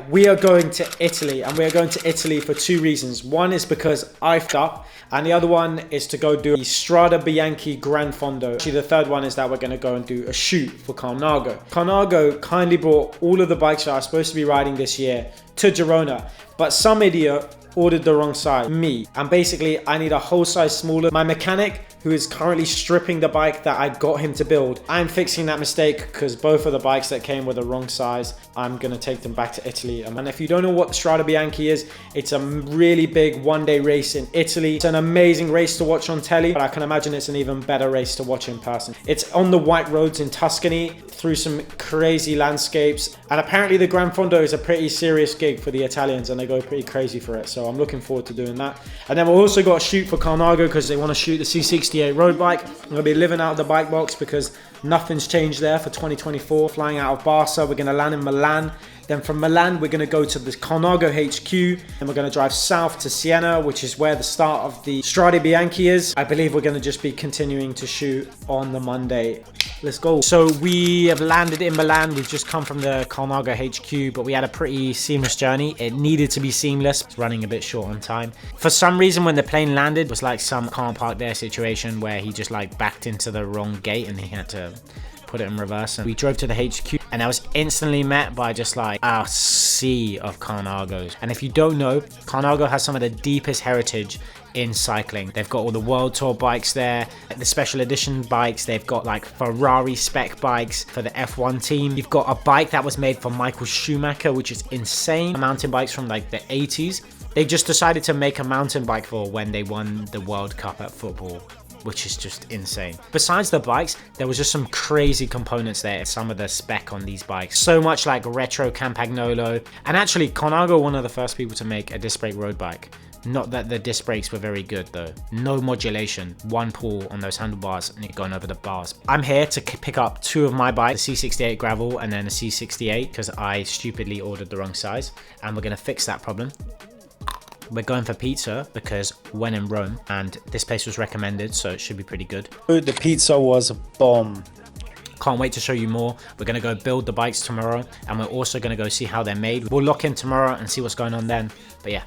we are going to Italy, and we are going to Italy for two reasons. One is because I f***ed up, and the other one is to go do the Strada Bianchi Gran Fondo. Actually, the third one is that we're going to go and do a shoot for Carnago. Carnago kindly brought all of the bikes that I was supposed to be riding this year to Girona, but some idiot ordered the wrong size, me. And basically, I need a whole size smaller. My mechanic, who is currently stripping the bike that I got him to build, I'm fixing that mistake because both of the bikes that came were the wrong size. I'm gonna take them back to Italy. And if you don't know what the Strada Bianchi is, it's a really big one-day race in Italy. It's an amazing race to watch on telly, but I can imagine it's an even better race to watch in person. It's on the white roads in Tuscany, through some crazy landscapes. And apparently the Gran Fondo is a pretty serious gig for the Italians, and they go pretty crazy for it. So I'm looking forward to doing that. And then we've also got a shoot for Carnago because they want to shoot the C68 road bike. I'm gonna be living out of the bike box because nothing's changed there for 2024. Flying out of Barca, we're gonna land in Milan. Then from Milan, we're gonna go to the Carnago HQ, and we're gonna drive south to Siena, which is where the start of the Strade Bianchi is. I believe we're gonna just be continuing to shoot on the Monday. Let's go. So we have landed in Milan. We've just come from the Carnago HQ, but we had a pretty seamless journey. It needed to be seamless. It's running a bit short on time. For some reason, when the plane landed, it was like some can't park there situation where he just like backed into the wrong gate and he had to put it in reverse. And we drove to the HQ, and I was instantly met by just like a sea of Carnagos. And if you don't know, Carnago has some of the deepest heritage in cycling. They've got all the World Tour bikes there, the special edition bikes. They've got like Ferrari spec bikes for the F1 team. You've got a bike that was made for Michael Schumacher, which is insane. Mountain bikes from like the 80s. They just decided to make a mountain bike for when they won the World Cup at football, which is just insane. Besides the bikes, there was just some crazy components there. Some of the spec on these bikes, so much like retro Campagnolo. And actually, Carnago, one of the first people to make a disc brake road bike. Not that the disc brakes were very good though. No modulation, one pull on those handlebars and you're going over the bars. I'm here to pick up two of my bikes, the C68 gravel and then the C68, because I stupidly ordered the wrong size, and we're gonna fix that problem. We're going for pizza because when in Rome, and this place was recommended, so it should be pretty good. The pizza was a bomb. Can't wait to show you more. We're gonna go build the bikes tomorrow, and we're also gonna go see how they're made. We'll lock in tomorrow and see what's going on then. But yeah,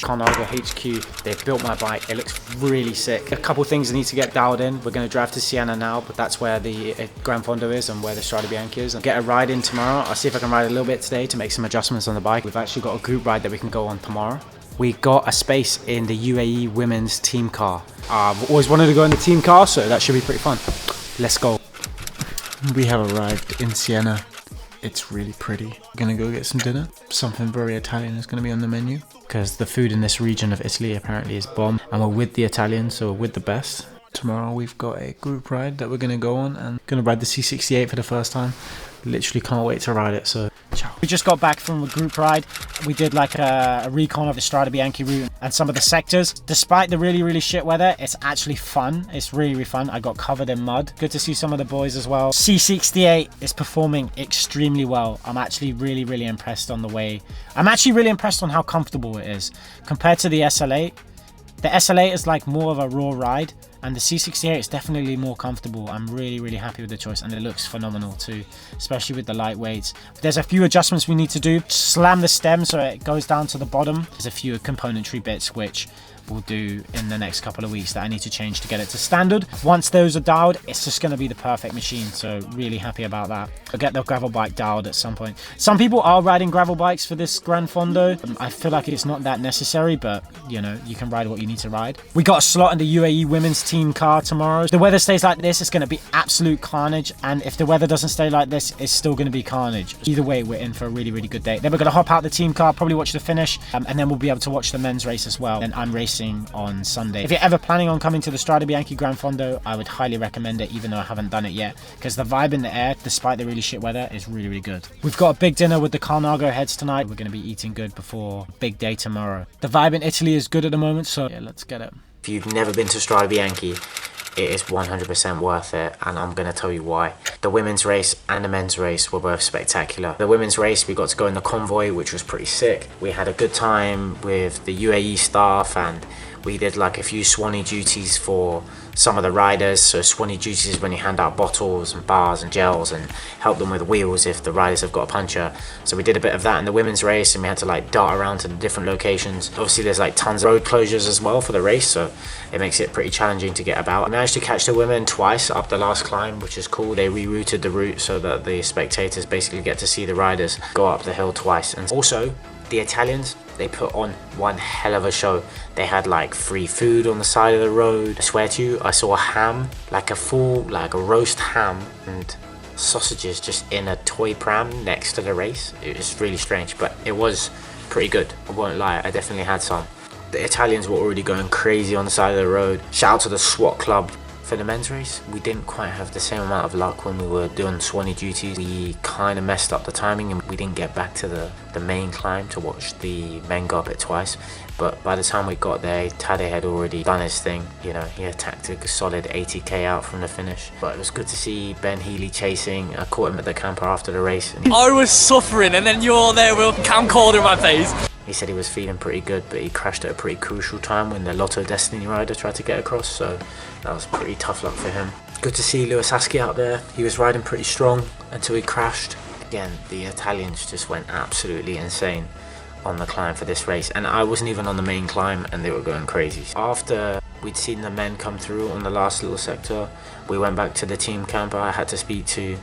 Carnago HQ, they've built my bike. It looks really sick. A couple things need to get dialed in. We're gonna drive to Siena now, but that's where the Gran Fondo is and where the Strade Bianchi is. And get a ride in tomorrow. I'll see if I can ride a little bit today to make some adjustments on the bike. We've actually got a group ride that we can go on tomorrow. We got a space in the UAE women's team car. I've always wanted to go in the team car, so that should be pretty fun. Let's go. We have arrived in Siena. It's really pretty. We're gonna go get some dinner. Something very Italian is gonna be on the menu, because the food in this region of Italy apparently is bomb, and we're with the Italians, so we're with the best. Tomorrow we've got a group ride that we're gonna go on, and gonna ride the C68 for the first time. Literally can't wait to ride it, so ciao. We just got back from a group ride. We did like a recon of the Strade Bianchi route and some of the sectors. Despite the really shit weather, it's actually fun. It's really fun. I got covered in mud. Good to see some of the boys as well. C68 is performing extremely well. I'm actually really impressed on the way. I'm actually really impressed on how comfortable it is compared to the SL8. The SL8 is like more of a raw ride, and the C68 is definitely more comfortable. I'm really happy with the choice, and it looks phenomenal too, especially with the lightweights. There's a few adjustments we need to do. Slam the stem so it goes down to the bottom. There's a few componentry bits which we'll do in the next couple of weeks that I need to change to get it to standard. Once those are dialed, it's just going to be the perfect machine, so really happy about that. I'll get the gravel bike dialed at some point. Some people are riding gravel bikes for this Gran Fondo. I feel like it's not that necessary, but you know, you can ride what you need to ride. We got a slot in the UAE women's team car tomorrow. If the weather stays like this, it's going to be absolute carnage, and if the weather doesn't stay like this, it's still going to be carnage. Either way, we're in for a really good day. Then we're going to hop out the team car, probably watch the finish, and then we'll be able to watch the men's race as well. And I'm racing on Sunday. If you're ever planning on coming to the Strade Bianchi Gran Fondo, I would highly recommend it, even though I haven't done it yet, because the vibe in the air, despite the really shit weather, is really good. We've got a big dinner with the Carnago heads tonight. We're going to be eating good before big day tomorrow. The vibe in Italy is good at the moment, so yeah, let's get it. If you've never been to Strade Bianchi, it is 100% worth it, and I'm going to tell you why. The women's race and the men's race were both spectacular. The women's race, we got to go in the convoy, which was pretty sick. We had a good time with the UAE staff, and We did like a few Swanee duties for some of the riders. So Swanee duties is when you hand out bottles and bars and gels and help them with wheels if the riders have got a puncture. So we did a bit of that in the women's race, and we had to like dart around to the different locations. Obviously there's like tons of road closures as well for the race, so it makes it pretty challenging to get about. I managed to catch the women twice up the last climb, which is cool. They rerouted the route so that the spectators basically get to see the riders go up the hill twice. And also the Italians, they put on one hell of a show. They had like free food on the side of the road. I swear to you, I saw a ham, like a roast ham and sausages just in a toy pram next to the race. It was really strange, but it was pretty good. I won't lie, I definitely had some. The Italians were already going crazy on the side of the road. Shout out to the SWAT club. For the men's race, we didn't quite have the same amount of luck when we were doing Swanee duties. We kind of messed up the timing and we didn't get back to the main climb to watch the men go up it twice. But by the time we got there, Tadej had already done his thing. You know, he attacked a solid 80k out from the finish. But it was good to see Ben Healy chasing. I caught him at the camper after the race. And I was suffering, and then you're there with a camcorder in my face. He said he was feeling pretty good, but he crashed at a pretty crucial time when the Lotto Destiny rider tried to get across, so that was pretty tough luck for him. Good to see Lewis Askey out there. He was riding pretty strong until he crashed. Again, the Italians just went absolutely insane on the climb for this race, and I wasn't even on the main climb and they were going crazy. After we'd seen the men come through on the last little sector, we went back to the team camper. I had to speak to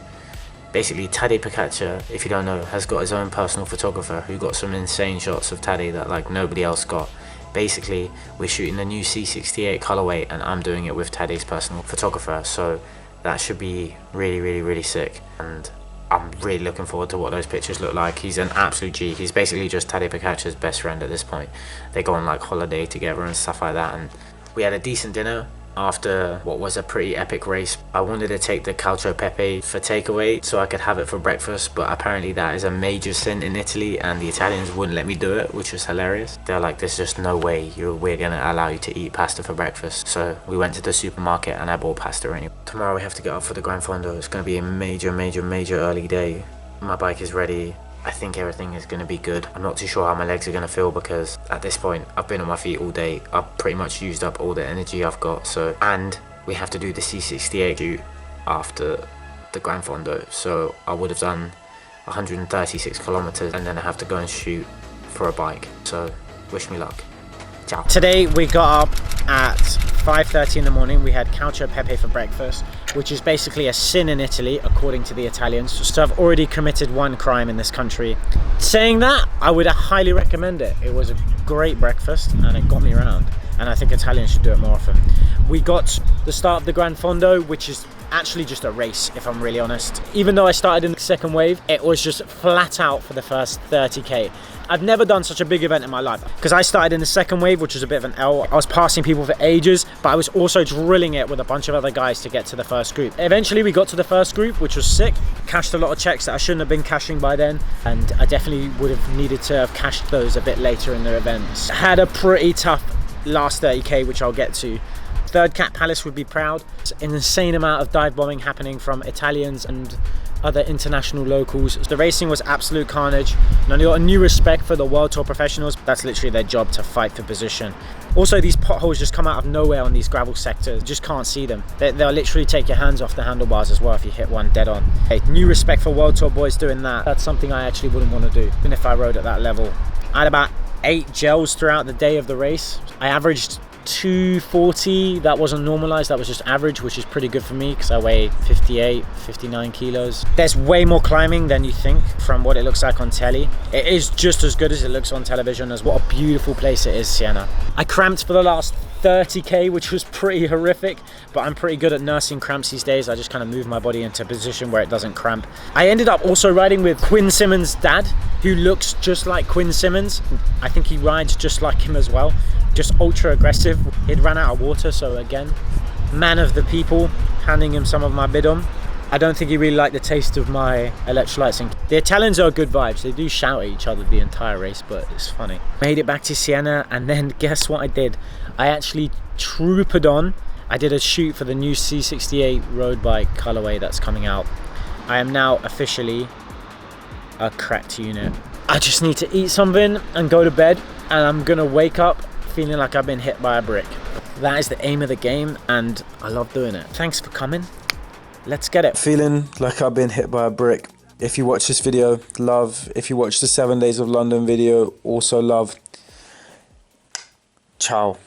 basically Tadej Pogačar, if you don't know, has got his own personal photographer who got some insane shots of Tadej that like nobody else got. Basically, we're shooting the new C68 colorway and I'm doing it with Tadej's personal photographer, so that should be really sick, and I'm really looking forward to what those pictures look like. He's an absolute G. He's basically just Tadej Pogačar's best friend at this point. They go on like holiday together and stuff like that, and we had a decent dinner. After what was a pretty epic race, I wanted to take the cacio e pepe for takeaway so I could have it for breakfast, but apparently that is a major sin in Italy and the Italians wouldn't let me do it, which was hilarious. They're like, there's just no way we're gonna allow you to eat pasta for breakfast. So we went to the supermarket and I bought pasta anyway. Tomorrow we have to get up for the Gran Fondo. It's gonna be a major early day. My bike is ready. I think everything is going to be good. I'm not too sure how my legs are going to feel because at this point I've been on my feet all day. I've pretty much used up all the energy I've got. So, and we have to do the C68 shoot after the Gran Fondo. So I would have done 136 kilometers and then I have to go and shoot for a bike. So wish me luck. Ciao. Today we got up at 5:30 in the morning. We had cacio e pepe for breakfast, which is basically a sin in Italy according to the Italians. So I've already committed one crime in this country. Saying that, I would highly recommend it. It was a great breakfast and it got me around, and I think Italians should do it more often. We got the start of the Gran Fondo, which is actually just a race, if I'm really honest. Even though I started in the second wave, it was just flat out for the first 30k. I've never done such a big event in my life because I started in the second wave, which was a bit of an L. I was passing people for ages, but I was also drilling it with a bunch of other guys to get to the first group. Eventually we got to the first group, which was sick. Cashed a lot of checks that I shouldn't have been cashing by then, and I definitely would have needed to have cashed those a bit later in the events. Had a pretty tough last 30k, which I'll get to. Third Cat Palace would be proud. It's an insane amount of dive bombing happening from Italians and other international locals. The racing was absolute carnage, and I got a new respect for the World Tour professionals. That's literally their job, to fight for position. Also, these potholes just come out of nowhere on these gravel sectors. You just can't see them. They'll literally take your hands off the handlebars as well if you hit one dead on. Hey, new respect for World Tour boys doing that. That's something I actually wouldn't want to do, even if I rode at that level. I had about 8 gels throughout the day of the race. I averaged 240. That wasn't normalized, that was just average, which is pretty good for me because I weigh 59 kilos. There's way more climbing than you think from what it looks like on telly. It is just as good as it looks on television. As what a beautiful place it is, Siena. I cramped for the last 30k, which was pretty horrific, but I'm pretty good at nursing cramps these days. I just kind of move my body into a position where it doesn't cramp. I ended up also riding with Quinn Simmons' dad, who looks just like Quinn Simmons. I think he rides just like him as well. Just ultra aggressive. He'd ran out of water, so again, man of the people, handing him some of my bidon. I don't think he really liked the taste of my electrolytes. And the Italians are good vibes. They do shout at each other the entire race, but it's funny. Made it back to Siena, and then guess what I did? I actually trooped on. I did a shoot for the new C68 road bike colorway that's coming out. I am now officially a cracked unit. I just need to eat something and go to bed, and I'm gonna wake up feeling like I've been hit by a brick. That is the aim of the game, and I love doing it. Thanks for coming. Let's get it. Feeling like I've been hit by a brick. If you watch this video, love. If you watch the 7 Days of London video, also love. Ciao.